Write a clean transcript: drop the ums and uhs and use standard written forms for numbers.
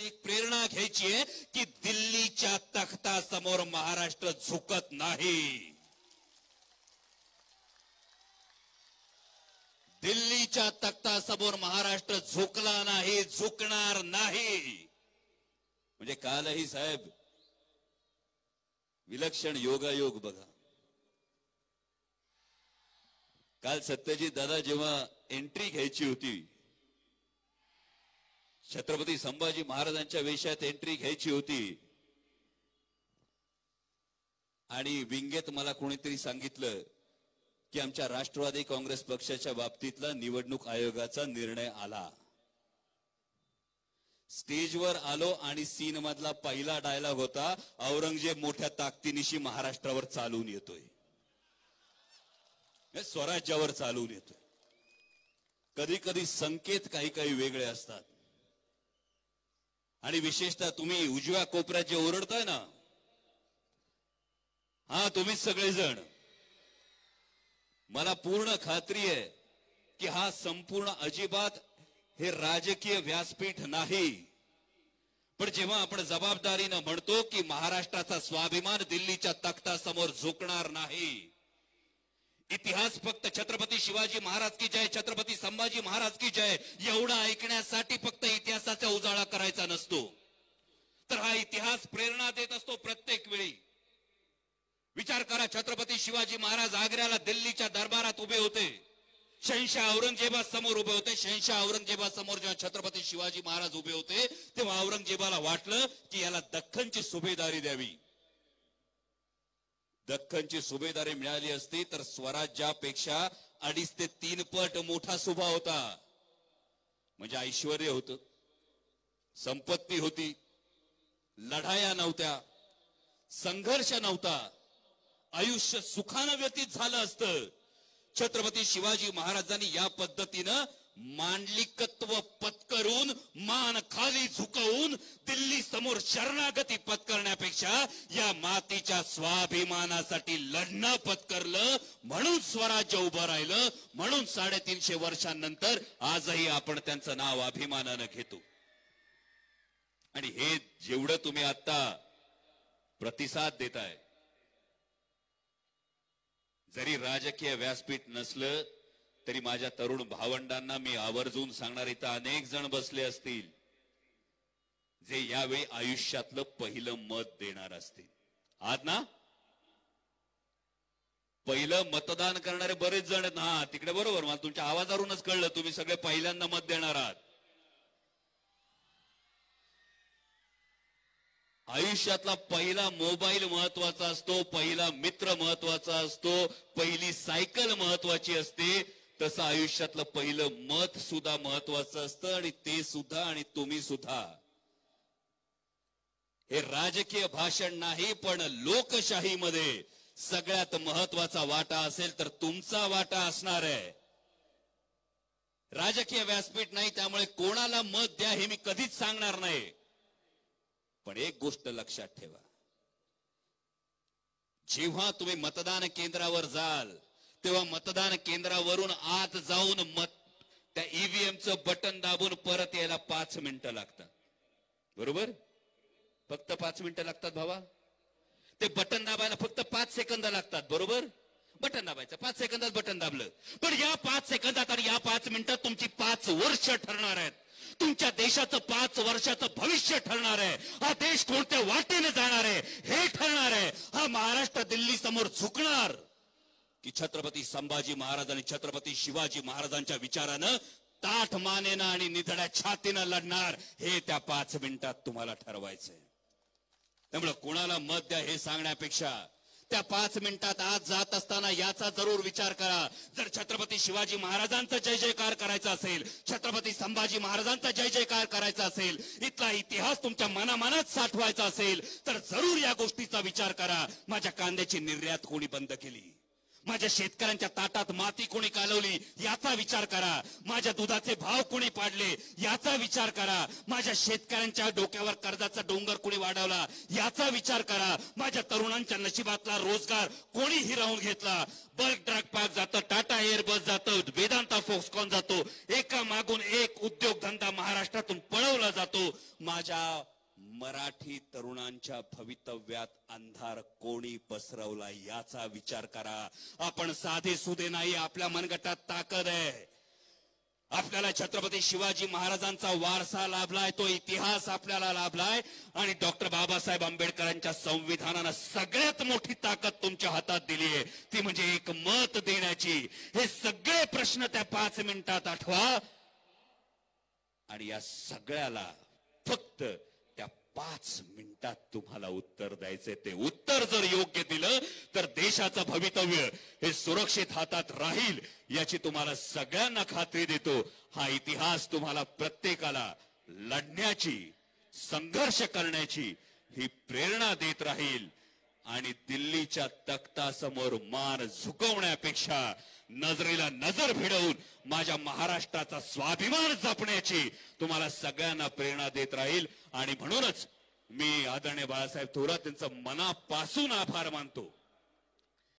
एक प्रेरणा घ्यायची आहे की दिल्लीच्या तख्तासमोर महाराष्ट्र झुकत नाही. दिल्लीच्या तख्तासमोर महाराष्ट्र झुकला नाही, झुकणार नाही. म्हणजे कालही साहेब विलक्षण योगायोग बघा. काल सत्यजित दादा जेव्हा एंट्री घ्यायची होती, छत्रपती संभाजी महाराजांच्या वेशात एंट्री घ्यायची होती आणि विंगेत मला कोणीतरी सांगितलं की आमच्या राष्ट्रवादी काँग्रेस पक्षाच्या बाबतीतला निवडणूक आयोगाचा निर्णय आला. स्टेजवर आलो आणि सीन मधला पहिला डायलॉग होता, औरंगजेब मोठ्या ताकदीनिशी महाराष्ट्रावर चालून येतोय, स्वराज्यावर चालून येतोय. कधी कधी संकेत काही काही वेगळे असतात. आणि विशेषतः तुम्ही उजव्या कोपऱ्यात जे ओरडताय ना, हा तुम्हीच सगळेजण, मला पूर्ण खात्री आहे की हा संपूर्ण अजिबात हे राजकीय व्यासपीठ नाही. पण जेव्हा आपण जबाबदारीनं म्हणतो की महाराष्ट्राचा स्वाभिमान दिल्लीच्या तख्तासमोर झुकणार नाही, इतिहास फक्त छत्रपती शिवाजी महाराज की जय, छत्रपती संभाजी महाराज की जय एवढं ऐकण्यासाठी फक्त इतिहासाचा उजाळा करायचा नसतो, तर हा इतिहास प्रेरणा देत असतो प्रत्येक वेळी. विचार करा, छत्रपती शिवाजी महाराज आग्र्याला दिल्लीच्या दरबारात उभे होते, शहनशाह औरंगजेबासमोर उभे होते. शहनशाह औरंगजेबासमोर जेव्हा छत्रपती शिवाजी महाराज उभे होते तेव्हा औरंगजेबाला वाटलं की याला दख्खनची सुभेदारी द्यावी. दख्खनची सुभेदारी मिळाली असती तर स्वराज्यापेक्षा 2.5 ते 3 पट मोठा सुभा होता. म्हणजे ऐश्वर्य होतं, संपत्ती होती, लढाया नव्हत्या, संघर्ष नव्हता, आयुष्य सुखानं व्यतीत झालं असतं. छत्रपती शिवाजी महाराजांनी या पद्धतीनं मांडलिकत्व पत्करून, मान खाली झुकवून दिल्ली समोर शरणागती पत्करण्यापेक्षा या मातीच्या स्वाभिमानासाठी लढणं पत्करलं. म्हणून स्वराज्य उभं राहिलं. म्हणून 350 वर्षांनंतर आजही आपण त्यांचं नाव अभिमानानं घेतो. आणि हे जेवढं तुम्ही आता प्रतिसाद देताय, जरी राजकीय व्यासपीठ नसलं तरी माझ्या तरुण भावंडांना मी आवर्जून सांगणार, इथं अनेक जण बसले असतील जे यावेळी आयुष्यातलं पहिलं मत देणार असतील. आज ना पहिलं मतदान करणारे बरेच जण आहेत ना, तिकडे बरोबर, मला तुमच्या आवाजावरूनच कळलं तुम्ही सगळे पहिल्यांदा मत देणार आहात. आयुष्यातला पहिला मोबाईल महत्वाचा असतो, पहिला मित्र महत्वाचा असतो, पहिली सायकल महत्वाची असते, तसं आयुष्यातलं पहिलं मत सुद्धा महत्वाचं असतं. आणि ते सुद्धा आणि तुम्ही सुद्धा. हे राजकीय भाषण नाही, पण लोकशाहीमध्ये सगळ्यात महत्वाचा वाटा असेल तर तुमचा वाटा असणार आहे. राजकीय व्यासपीठ नाही, त्यामुळे कोणाला मत द्या हे मी कधीच सांगणार नाही. पण एक गोष्ट लक्षात ठेवा, जेव्हा तुम्ही मतदान केंद्रावर जाल तेव्हा मतदान केंद्रावरून आत जाऊन त्या ईव्हीएमचं बटन दाबून परत यायला 5 मिनिटं लागतात. बरोबर? फक्त 5 मिनिटं लागतात भावा. ते बटन दाबायला फक्त 5 सेकंद लागतात. बरोबर? बटन दाबायचं, 5 सेकंदात बटन दाबलं. पण या 5 सेकंदात आणि या 5 मिनिटात तुमची 5 वर्ष ठरणार आहेत. तुमच्या देशाचं 5 वर्षाचं भविष्य ठरणार आहे. हा देश कोणत्या वाटेने जाणार आहे हे ठरणार आहे. हा महाराष्ट्र दिल्ली समोर झुकणार की छत्रपती संभाजी महाराज आणि छत्रपती शिवाजी महाराजांच्या विचारानं ताठ मानेनं आणि निधड्या छातीनं लढणार, हे त्या 5 मिनिटात तुम्हाला ठरवायचंय. त्यामुळे कोणाला मत द्या हे सांगण्यापेक्षा त्या 5 मिनिटात आज जात असताना याचा जरूर विचार करा. जर छत्रपती शिवाजी महाराजांचा जय जयकार करायचा असेल, छत्रपती संभाजी महाराजांचा जय जयकार करायचा असेल, इथला इतिहास तुमच्या मनामनात साठवायचा असेल तर जरूर या गोष्टीचा विचार करा. माझ्या कांद्याची निर्यात कोणी बंद केली? माझ्या शेतकऱ्यांच्या ताटात माती कोणी कालवली याचा विचार करा. माझ्या दुधाचे भाव कोणी पाडले याचा विचार करा. माझ्या शेतकऱ्यांच्या डोक्यावर कर्जाचा डोंगर कोणी वाढवला याचा विचार करा. माझ्या तरुणांच्या नशिबातला रोजगार कोणी हिरावून घेतला. बल्क ड्रग पार्क जातं, टाटा एअरबस जातं, वेदांता फोक्सकॉन जातो, एका मागून एक उद्योगधंदा महाराष्ट्रातून पळवला जातो. माझ्या मराठी तरुणांच्या भवितव्यात अंधार कोणी पसरवला याचा विचार करा. आपण साधे सुधे नाही, आपल्या मनगटात ताकद आहे. आपल्याला छत्रपती शिवाजी महाराजांचा वारसा लाभलाय, तो इतिहास आपल्याला लाभलाय आणि डॉक्टर बाबासाहेब आंबेडकरांच्या संविधानानं सगळ्यात मोठी ताकद तुमच्या हातात दिली आहे, ती म्हणजे एक मत देण्याची. हे सगळे प्रश्न त्या 5 मिनिटात आठवा आणि या सगळ्याला फक्त त्या 5 मिनिटात तुम्हाला उत्तर द्यायचे. ते उत्तर जर योग्य दिलं तर देशाचं भवितव्य हे सुरक्षित हातात राहील याची तुम्हाला सगळ्यांना खात्री देतो. हा इतिहास तुम्हाला प्रत्येकाला लढण्याची, संघर्ष करण्याची ही प्रेरणा देत राहील आणि दिल्लीच्या तख्तासमोर मान झुकवण्यापेक्षा नजरेला नजर भिडवून माझ्या महाराष्ट्राचा स्वाभिमान जपण्याची तुम्हाला सगळ्यांना प्रेरणा देत राहील. आणि म्हणूनच मी आदरणीय बाळासाहेब थोरात यांचं मनापासून आभार मानतो.